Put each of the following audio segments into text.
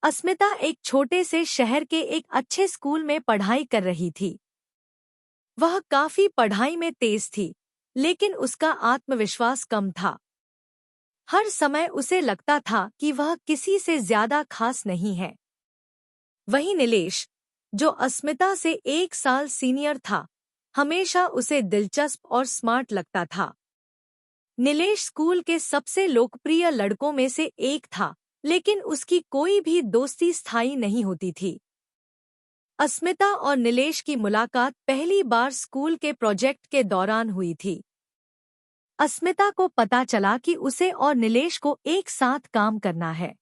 अस्मिता एक छोटे से शहर के एक अच्छे स्कूल में पढ़ाई कर रही थी। वह काफी पढ़ाई में तेज थी, लेकिन उसका आत्मविश्वास कम था। हर समय उसे लगता था कि वह किसी से ज्यादा खास नहीं है। वहीं नीलेश, जो अस्मिता से 1 साल सीनियर था, हमेशा उसे दिलचस्प और स्मार्ट लगता था। नीलेश स्कूल के सबसे लोकप्रिय लड़कों में से एक था, लेकिन उसकी कोई भी दोस्ती स्थायी नहीं होती थी। अस्मिता और नीलेश की मुलाकात पहली बार स्कूल के प्रोजेक्ट के दौरान हुई थी। अस्मिता को पता चला कि उसे और नीलेश को एक साथ काम करना है।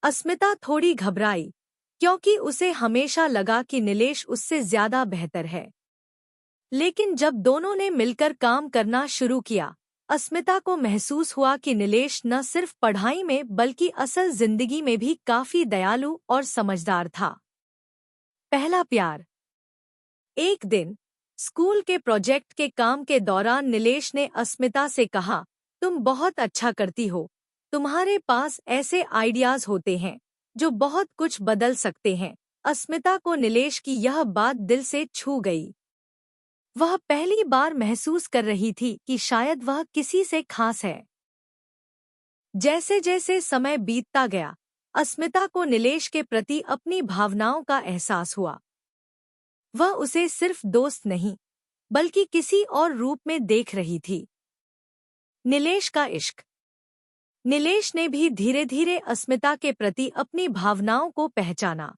अस्मिता थोड़ी घबराई, क्योंकि उसे हमेशा लगा कि नीलेश उससे ज्यादा बेहतर है। लेकिन जब दोनों ने मिलकर काम करना शुरू किया, अस्मिता को महसूस हुआ कि नीलेश न सिर्फ पढ़ाई में बल्कि असल जिंदगी में भी काफी दयालु और समझदार था। पहला प्यार। एक दिन स्कूल के प्रोजेक्ट के काम के दौरान नीलेश ने अस्मिता से कहा, तुम बहुत अच्छा करती हो। तुम्हारे पास ऐसे आइडियाज होते हैं जो बहुत कुछ बदल सकते हैं। अस्मिता को नीलेश की यह बात दिल से छू गई। वह पहली बार महसूस कर रही थी कि शायद वह किसी से खास है। जैसे जैसे समय बीतता गया, अस्मिता को नीलेश के प्रति अपनी भावनाओं का एहसास हुआ। वह उसे सिर्फ दोस्त नहीं, बल्कि किसी और रूप में देख रही थी। नीलेश का इश्क। नीलेश ने भी धीरे धीरे अस्मिता के प्रति अपनी भावनाओं को पहचाना।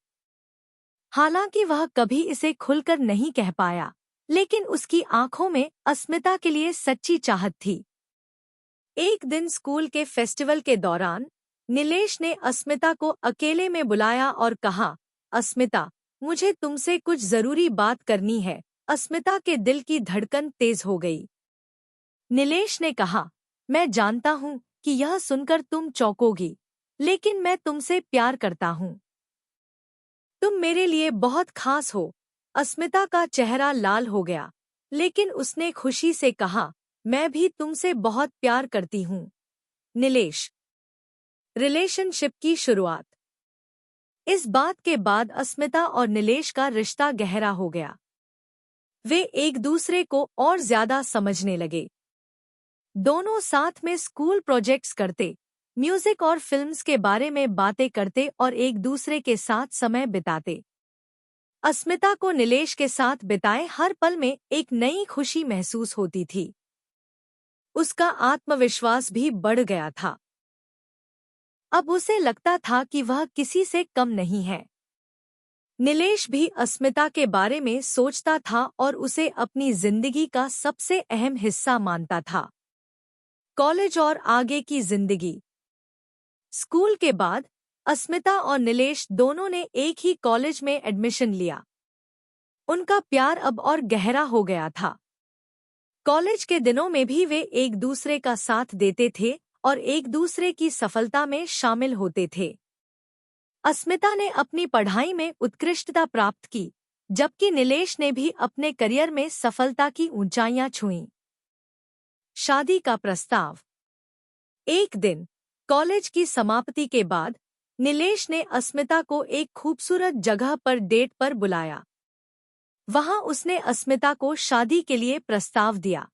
हालांकि वह कभी इसे खुलकर नहीं कह पाया, लेकिन उसकी आंखों में अस्मिता के लिए सच्ची चाहत थी। एक दिन स्कूल के फेस्टिवल के दौरान नीलेश ने अस्मिता को अकेले में बुलाया और कहा, अस्मिता, मुझे तुमसे कुछ जरूरी बात करनी है। अस्मिता के दिल की धड़कन तेज हो गई। नीलेश ने कहा, मैं जानता हूँ कि यह सुनकर तुम चौंकोगी, लेकिन मैं तुमसे प्यार करता हूँ। तुम मेरे लिए बहुत खास हो। अस्मिता का चेहरा लाल हो गया, लेकिन उसने खुशी से कहा, मैं भी तुमसे बहुत प्यार करती हूँ। नीलेश। रिलेशनशिप की शुरुआत। इस बात के बाद अस्मिता और नीलेश का रिश्ता गहरा हो गया। वे एक दूसरे को और ज्यादा समझने लगे। दोनों साथ में स्कूल प्रोजेक्ट्स करते, म्यूजिक और फिल्म्स के बारे में बातें करते और एक दूसरे के साथ समय बिताते। अस्मिता को नीलेश के साथ बिताए हर पल में एक नई खुशी महसूस होती थी। उसका आत्मविश्वास भी बढ़ गया था। अब उसे लगता था कि वह किसी से कम नहीं है। नीलेश भी अस्मिता के बारे में सोचता था और उसे अपनी जिंदगी का सबसे अहम हिस्सा मानता था। कॉलेज और आगे की जिंदगी। स्कूल के बाद अस्मिता और नीलेश दोनों ने एक ही कॉलेज में एडमिशन लिया। उनका प्यार अब और गहरा हो गया था। कॉलेज के दिनों में भी वे एक दूसरे का साथ देते थे और एक दूसरे की सफलता में शामिल होते थे। अस्मिता ने अपनी पढ़ाई में उत्कृष्टता प्राप्त की, जबकि नीलेश ने भी अपने करियर में सफलता की ऊंचाइयां छुईं। शादी का प्रस्ताव। एक दिन कॉलेज की समाप्ति के बाद नीलेश ने अस्मिता को एक खूबसूरत जगह पर डेट पर बुलाया। वहां उसने अस्मिता को शादी के लिए प्रस्ताव दिया।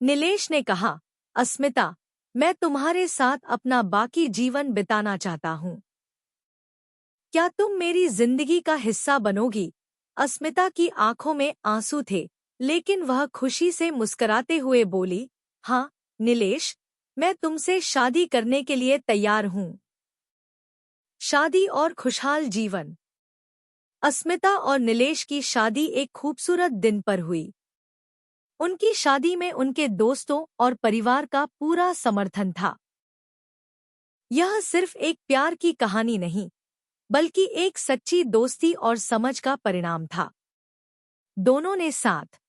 नीलेश ने कहा, अस्मिता, मैं तुम्हारे साथ अपना बाकी जीवन बिताना चाहता हूँ। क्या तुम मेरी जिंदगी का हिस्सा बनोगी? अस्मिता की आंखों में आंसू थे, लेकिन वह खुशी से मुस्कुराते हुए बोली, हाँ नीलेश, मैं तुमसे शादी करने के लिए तैयार हूँ। शादी और खुशहाल जीवन। अस्मिता और नीलेश की शादी एक खूबसूरत दिन पर हुई। उनकी शादी में उनके दोस्तों और परिवार का पूरा समर्थन था। यह सिर्फ एक प्यार की कहानी नहीं, बल्कि एक सच्ची दोस्ती और समझ का परिणाम था। दोनों ने साथ